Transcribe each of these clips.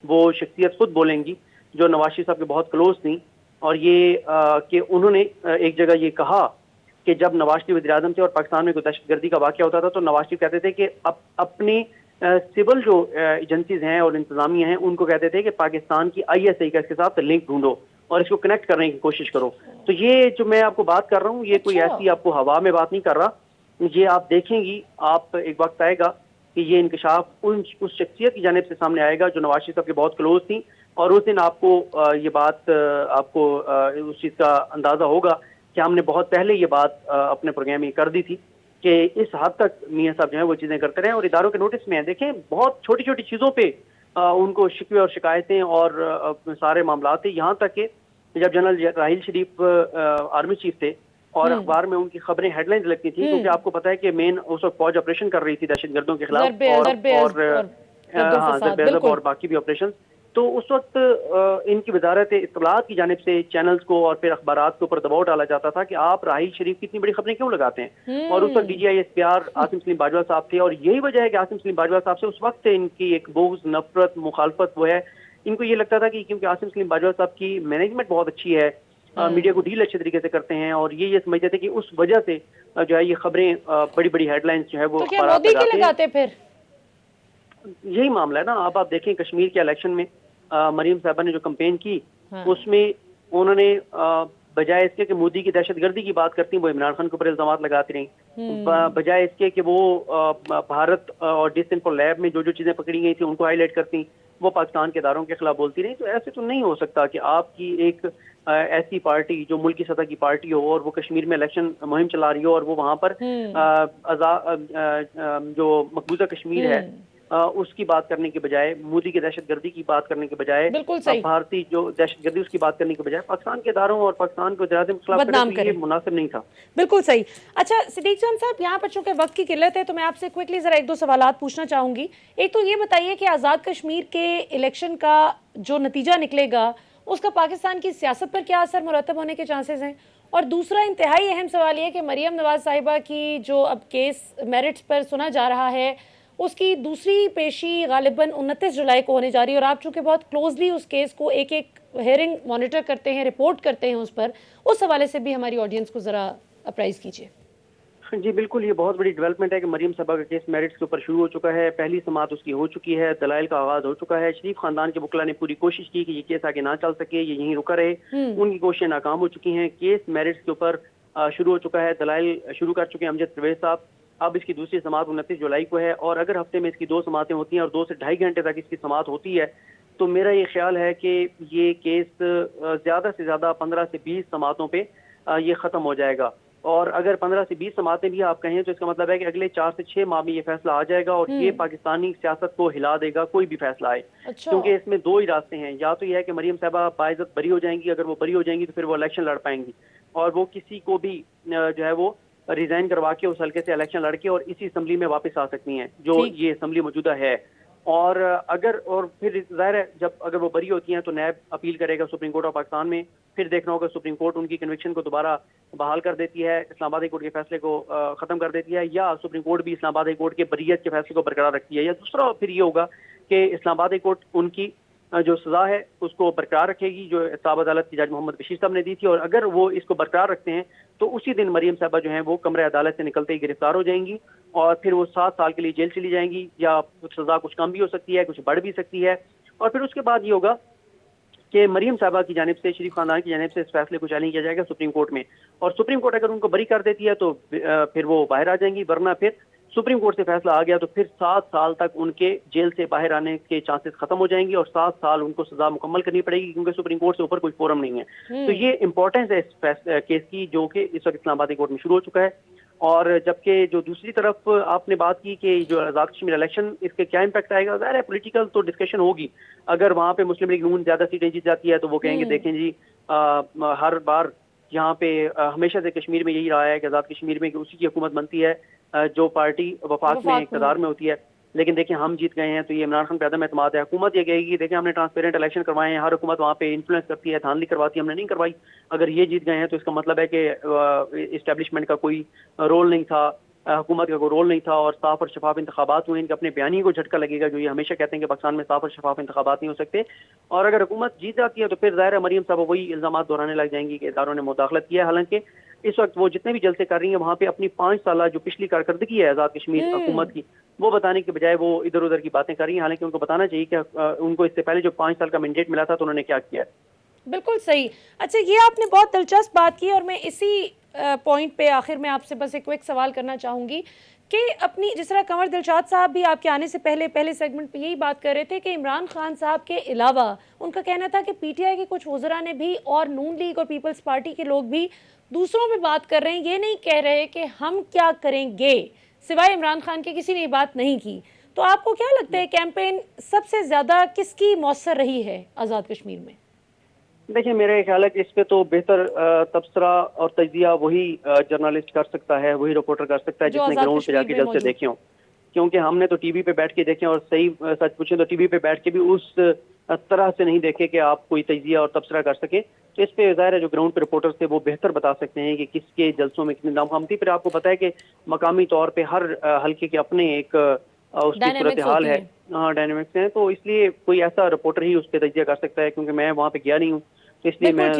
वो शख्सियत खुद बोलेंगी जो नवाज शरीफ साहब के बहुत क्लोज थी, और ये कि उन्होंने एक जगह ये कहा कि जब नवाज शरीफ वज़ीर-ए-आज़म थे और पाकिस्तान में कोई दहशतगर्दी का वाक़या होता था तो नवाज शरीफ कहते थे कि अपनी सिविल जो एजेंसीज हैं और इंतजामिया हैं उनको कहते थे कि पाकिस्तान की ISI का इसके साथ लिंक ढूंढो और इसको कनेक्ट करने की कोशिश करो। तो ये जो मैं आपको बात कर रहा हूँ ये कोई ऐसी आपको हवा में बात नहीं कर रहा, ये आप देखेंगी, आप एक वक्त आएगा कि ये इंकशाफ उस शख्सियत की जानिब से सामने आएगा जो नवाज शरीफ साहब के बहुत क्लोज थी, और उस दिन आपको ये बात आपको उस चीज़ का अंदाज़ा होगा कि हमने बहुत पहले ये बात अपने प्रोग्राम में कर दी थी कि इस हद तक मियां साहब जो है वो चीज़ें करते रहे और इदारों के नोटिस में हैं। देखें, बहुत छोटी छोटी चीज़ों पे उनको शिकवे और शिकायतें और सारे मामला थे, यहाँ तक कि जब जनरल राहिल शरीफ आर्मी चीफ थे और अखबार में उनकी खबरें हेडलाइंस लगती थी, क्योंकि आपको पता है कि मेन उस वक्त फौज ऑपरेशन कर रही थी दहशतगर्दों के खिलाफ और बाकी भी ऑपरेशन। तो उस वक्त इनकी वजारत इत्तलात की जानिब से चैनल्स को और फिर अखबारात के ऊपर दबाव डाला जाता था कि आप राहिल शरीफ की इतनी बड़ी खबरें क्यों लगाते हैं, और उस वक्त DGI SPR आसिम सलीम बाजवा साहब थे, और यही वजह है कि आसिम सलीम बाजवा साहब से उस वक्त से इनकी एक बोझ, नफरत, मुखालफत वो है। इनको ये लगता था कि क्योंकि आसिम सलीम बाजवा साहब की मैनेजमेंट बहुत अच्छी है, मीडिया को डील अच्छे तरीके से करते हैं, और ये समझते थे कि उस वजह से जो है ये खबरें बड़ी बड़ी हेडलाइंस जो है वो मोदी की लगाते। फिर यही मामला है ना। अब आप देखें कश्मीर के इलेक्शन में मरीम साहबा ने जो कैंपेन की, उसमें उन्होंने बजाय इसके कि मोदी की दहशतगर्दी की बात करती, वो इमरान खान के ऊपर इल्जाम लगाती रही, बजाय इसके कि वो भारत और डिसइंफो लैब में जो जो चीजें पकड़ी गई थी उनको हाईलाइट करती, वो पाकिस्तान के इदारों के खिलाफ बोलती रही। तो ऐसे तो नहीं हो सकता कि आपकी एक ऐसी पार्टी जो मुल्क की सतह की पार्टी हो और वो कश्मीर में इलेक्शन मुहिम चला रही हो और वो वहां पर जो मकबूजा कश्मीर है उसकी बात करने के बजाय, मोदी की दहशतगर्दी की बात करने के बजाय, भारतीय जो दहशतगर्दी उसकी बात करने के बजाय पाकिस्तान के इदारों और पाकिस्तान के वज़ीर-ए-आज़म के खिलाफ करना, तो ये मुनासिब नहीं था। बिल्कुल सही। अच्छा सिद्दीक जान साहब, यहाँ पर चूंकि वक्त की किल्लत है तो मैं आपसे क्विकली जरा एक दो सवालात पूछना चाहूंगी। एक तो ये बताइए कि आज़ाद कश्मीर के इलेक्शन का जो नतीजा निकलेगा उसका पाकिस्तान की सियासत पर क्या असर मुरतब होने के चांसेस हैं, और दूसरा इंतहाई अहम सवाल ये कि मरियम नवाज साहिबा की जो अब केस मेरिट्स पर सुना जा रहा है उसकी दूसरी पेशी गालिबन 29 जुलाई को होने जा रही है, और आप चूंकि बहुत क्लोजली उस केस को एक एक हेयरिंग मॉनिटर करते हैं, रिपोर्ट करते हैं उस पर, उस हवाले से भी हमारी ऑडियंस को जरा अप्राइज कीजिए। जी बिल्कुल, ये बहुत बड़ी डेवलपमेंट है कि मरीम साहबा का केस मेरिट्स के ऊपर शुरू हो चुका है, पहली समाअत उसकी हो चुकी है, दलाइल का आगाज हो चुका है। शरीफ खानदान के वकला ने पूरी कोशिश की कि ये केस आगे ना चल सके, ये यहीं रुका रहे, उनकी कोशिशें नाकाम हो चुकी हैं। केस मेरिट्स के ऊपर शुरू हो चुका है, दलाइल शुरू कर चुके हैं अमजद परवेज साहब। अब इसकी दूसरी समाअत 29 जुलाई को है, और अगर हफ्ते में इसकी 2 समातें होती हैं और 2 से ढाई घंटे तक इसकी समाअत होती है, तो मेरा ये ख्याल है कि ये केस ज्यादा से ज्यादा 15 से 20 समातों पे ये खत्म हो जाएगा। और अगर 15 से 20 समातें भी आप कहें तो इसका मतलब है कि अगले 4 से 6 माह में ये फैसला आ जाएगा और ये पाकिस्तानी सियासत को हिला देगा, कोई भी फैसला आए। क्योंकि इसमें 2 ही रास्ते हैं, या तो यह है कि मरीम साहबा बाइज्जत बरी हो जाएंगी, अगर वो बरी हो जाएंगी तो फिर वो इलेक्शन लड़ पाएंगी, और वो किसी को भी जो है वो रिजाइन करवा के उस हल्के से इलेक्शन लड़के और इसी असम्बली में वापस आ सकती हैं जो ये असम्बली मौजूदा है। और अगर और फिर जाहिर है जब अगर वो बरी होती हैं तो नैब अपील करेगा सुप्रीम कोर्ट ऑफ पाकिस्तान में, फिर देखना होगा सुप्रीम कोर्ट उनकी कन्विक्शन को दोबारा बहाल कर देती है, इस्लामाबाद हाई कोर्ट के फैसले को खत्म कर देती है, या सुप्रीम कोर्ट भी इस्लामाबाद हाई कोर्ट के बरियत के फैसले को बरकरार रखती है, या दूसरा फिर ये होगा कि इस्लामाबाद हाई कोर्ट उनकी जो सजा है उसको बरकरार रखेगी जो एहतसाब अदालत की जज मोहम्मद बशीर साहब ने दी थी, और अगर वो इसको बरकरार रखते हैं तो उसी दिन मरीम साहबा जो है वो कमरे अदालत से निकलते ही गिरफ्तार हो जाएंगी और फिर वो 7 साल के लिए जेल चली जाएंगी, या सजा कुछ कम भी हो सकती है, कुछ बढ़ भी सकती है। और फिर उसके बाद ये होगा कि मरीम साहबा की जानिब से, शरीफ खानदान की जानिब से इस फैसले को चैलेंज किया जाएगा सुप्रीम कोर्ट में, और सुप्रीम कोर्ट अगर उनको बरी कर देती है तो फिर वो बाहर आ जाएंगी, वरना फिर सुप्रीम कोर्ट से फैसला आ गया तो फिर 7 साल तक उनके जेल से बाहर आने के चांसेस खत्म हो जाएंगी और 7 साल उनको सजा मुकम्मल करनी पड़ेगी, क्योंकि सुप्रीम कोर्ट से ऊपर कोई फोरम नहीं है। तो ये इंपॉर्टेंस है इस केस की जो कि इस वक्त इस्लामाबाद कोर्ट में शुरू हो चुका है। और जबकि जो दूसरी तरफ आपने बात की कि जो आज़ाद कश्मीर इलेक्शन इसके क्या इम्पैक्ट आएगा, ज़ाहिर है पॉलिटिकल तो डिस्कशन होगी। अगर वहाँ पे मुस्लिम लीग नून ज्यादा सीटें जीत जाती है तो वो कहेंगे देखें जी हर बार यहाँ पे हमेशा से कश्मीर में यही रहा है कि आज़ाद कश्मीर में उसी की हुकूमत बनती है जो पार्टी वफाक में इक़्तिदार में होती है, लेकिन देखिए हम जीत गए हैं तो ये इमरान खान पे अदम एतमाद है। हुकूमत ये कहेगी देखिए हमने ट्रांसपेरेंट इलेक्शन करवाए हैं, हर हुकूमत वहाँ पे इन्फ्लुएंस करती है, धांधली करवाती है, हमने नहीं करवाई। अगर ये जीत गए हैं तो इसका मतलब है कि इस्टेब्लिशमेंट का कोई रोल नहीं था, हुकूमत का कोई रोल नहीं था और साफ और शफाफ इंतखाबात हुए। इनके अपने बयानी को झटका लगेगा, जो ये हमेशा कहते हैं कि पाकिस्तान में साफ और शफाफ इंतखाबात नहीं हो सकते। और अगर हुकूमत जीत जाती है तो फिर ज़ाहिर है मरीम साहब वही इल्जाम दोहराने लग जाएंगी कि इदारों ने मुदाखलत किया है। हालांकि इस वक्त वो जितने भी जलसे कर रही हैं वहाँ पे अपनी 5 साल जो पिछली कारकर्दगी है आज़ाद कश्मीर हुकूमत की, वो बताने के बजाय वो इधर उधर की बातें कर रही हैं। हालांकि उनको बताना चाहिए कि उनको इससे पहले जो 5 साल का मैंडेट मिला था तो उन्होंने क्या किया है। बिल्कुल सही। अच्छा, ये आपने बहुत दिलचस्प बात की और मैं इसी पॉइंट पे आखिर में आपसे बस एक क्विक सवाल करना चाहूँगी कि अपनी जिस तरह कंवर दिलशाद साहब भी आपके आने से पहले सेगमेंट पे यही बात कर रहे थे कि इमरान खान साहब के अलावा उनका कहना था कि पीटीआई के कुछ वज़रा ने भी और नून लीग और पीपल्स पार्टी के लोग भी दूसरों पे बात कर रहे हैं, ये नहीं कह रहे कि हम क्या करेंगे, सिवाय इमरान खान के किसी ने ये बात नहीं की। तो आपको क्या लगता है कैंपेन सबसे ज़्यादा किसकी मौसर रही है आज़ाद कश्मीर में? देखिए, मेरा ख्याल है कि इस पे तो बेहतर तबसरा और तजिया वही जर्नलिस्ट कर सकता है, वही रिपोर्टर कर सकता है जिसने ग्राउंड पे जाके जलसे देखे हों। क्योंकि हमने तो टीवी पे बैठ के देखे और सही सच पूछे तो टीवी पे बैठ के भी उस तरह से नहीं देखे कि आप कोई तजिया और तबसरा कर सके। तो इस पे ज़ाहिर है जो ग्राउंड पे रिपोर्टर थे वो बेहतर बता सकते हैं कि किसके जलसों में कितनी दमखमती। फिर आपको पता है कि मकामी तौर पर हर हल्के के अपने एक उसकी सूरत हाल है, हाँ डायनेमिक्स हैं। तो इसलिए कोई ऐसा रिपोर्टर ही उस पर तजिया कर सकता है, क्योंकि मैं वहाँ पे गया नहीं हूँ, तो इसलिए मैं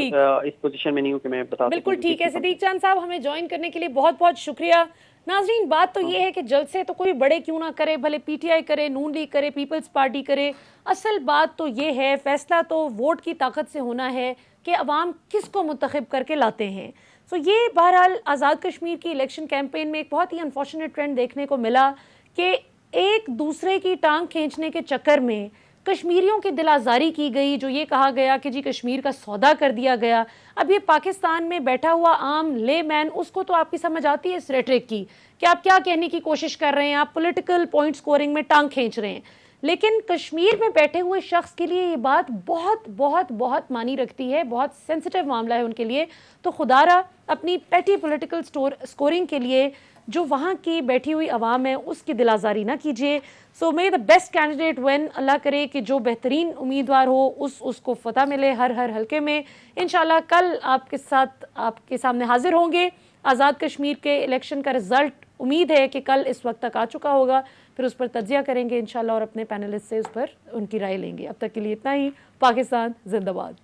इस पोजीशन में नहीं हूँ कि मैं बता सकूं। बिल्कुल ठीक है। सिद्दीक चांद साहब, हमें ज्वाइन करने के लिए बहुत बहुत शुक्रिया। नाजरीन, बात तो ये है कि जलसे तो कोई बड़े क्यों ना करे, भले पीटीआई करे, नून लीग करे, पीपल्स पार्टी करे, असल बात तो ये है, फैसला तो वोट की ताकत से होना है कि अवाम किसको मुंतखब करके लाते हैं। सो ये बहरहाल आज़ाद कश्मीर की इलेक्शन कैंपेन में एक बहुत ही अनफॉर्चुनेट ट्रेंड देखने को मिला कि एक दूसरे की टांग खींचने के चक्कर में कश्मीरियों की दिल आज़ारी की गई, जो ये कहा गया कि जी कश्मीर का सौदा कर दिया गया। अब ये पाकिस्तान में बैठा हुआ आम ले मैन, उसको तो आपकी समझ आती है इस रेटरिक की कि आप क्या कहने की कोशिश कर रहे हैं, आप पॉलिटिकल पॉइंट स्कोरिंग में टांग खींच रहे हैं। लेकिन कश्मीर में बैठे हुए शख्स के लिए ये बात बहुत बहुत बहुत मानी रखती है, बहुत सेंसिटिव मामला है उनके लिए। तो खुदारा अपनी पेटी पॉलिटिकल स्कोरिंग के लिए जो वहाँ की बैठी हुई आवाम है उसकी दिल आज़ारी ना कीजिए। So may the best candidate win. Allah करे कि जो बेहतरीन उम्मीदवार हो उसको फतह मिले हर हल्के में। इंशाल्लाह कल आपके सामने हाजिर होंगे। आज़ाद कश्मीर के इलेक्शन का रिजल्ट उम्मीद है कि कल इस वक्त तक आ चुका होगा, फिर उस पर तज्जिया करेंगे इंशाल्लाह और अपने पैनलिस्ट से उस पर उनकी राय लेंगे। अब तक के लिए इतना ही। पाकिस्तान जिंदाबाद।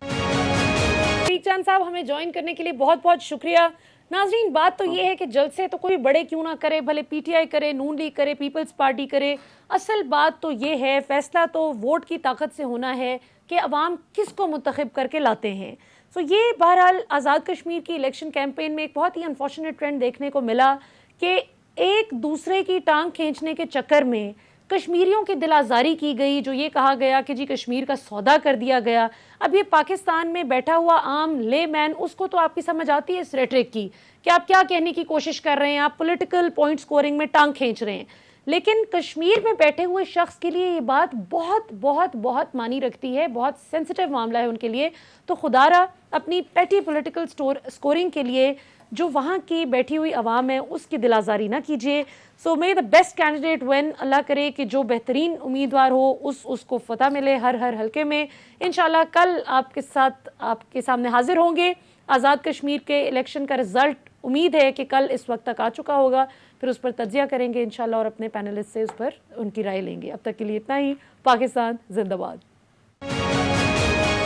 सिद्दीक चांद साहब, हमें ज्वाइन करने के लिए बहुत बहुत शुक्रिया। नाजरीन, बात तो ये है कि जलसे तो कोई बड़े क्यों ना करे, भले पीटीआई करे, नून लीग करे, पीपल्स पार्टी करे, असल बात तो ये है, फैसला तो वोट की ताकत से होना है कि अवाम किसको मुंतखब करके लाते हैं। सो ये बहरहाल आज़ाद कश्मीर की इलेक्शन कैंपेन में एक बहुत ही अनफॉर्चुनेट ट्रेंड देखने को मिला कि एक दूसरे की टांग खींचने के चक्कर में कश्मीरियों की दिल आज़ारी की गई, जो ये कहा गया कि जी कश्मीर का सौदा कर दिया गया। अब ये पाकिस्तान में बैठा हुआ आम ले मैन, उसको तो आपकी समझ आती है इस रेटरिक की कि आप क्या कहने की कोशिश कर रहे हैं, आप पॉलिटिकल पॉइंट स्कोरिंग में टांग खींच रहे हैं। लेकिन कश्मीर में बैठे हुए शख्स के लिए ये बात बहुत बहुत बहुत मानी रखती है, बहुत सेंसिटिव मामला है उनके लिए। तो खुदारा अपनी पेटी पॉलिटिकल स्कोरिंग के लिए जो वहाँ की बैठी हुई आवाम है उसकी दिल आज़ारी ना कीजिए। So may the best candidate win. Allah करे कि जो बेहतरीन उम्मीदवार हो उसको फतह मिले हर हल्के में। इंशाल्लाह कल आपके सामने हाजिर होंगे। आज़ाद कश्मीर के इलेक्शन का रिजल्ट उम्मीद है कि कल इस वक्त तक आ चुका होगा, फिर उस पर तज्जिया करेंगे इंशाल्लाह और अपने पैनलिस्ट से उस पर उनकी राय लेंगे। अब तक के लिए इतना ही। पाकिस्तान जिंदाबाद।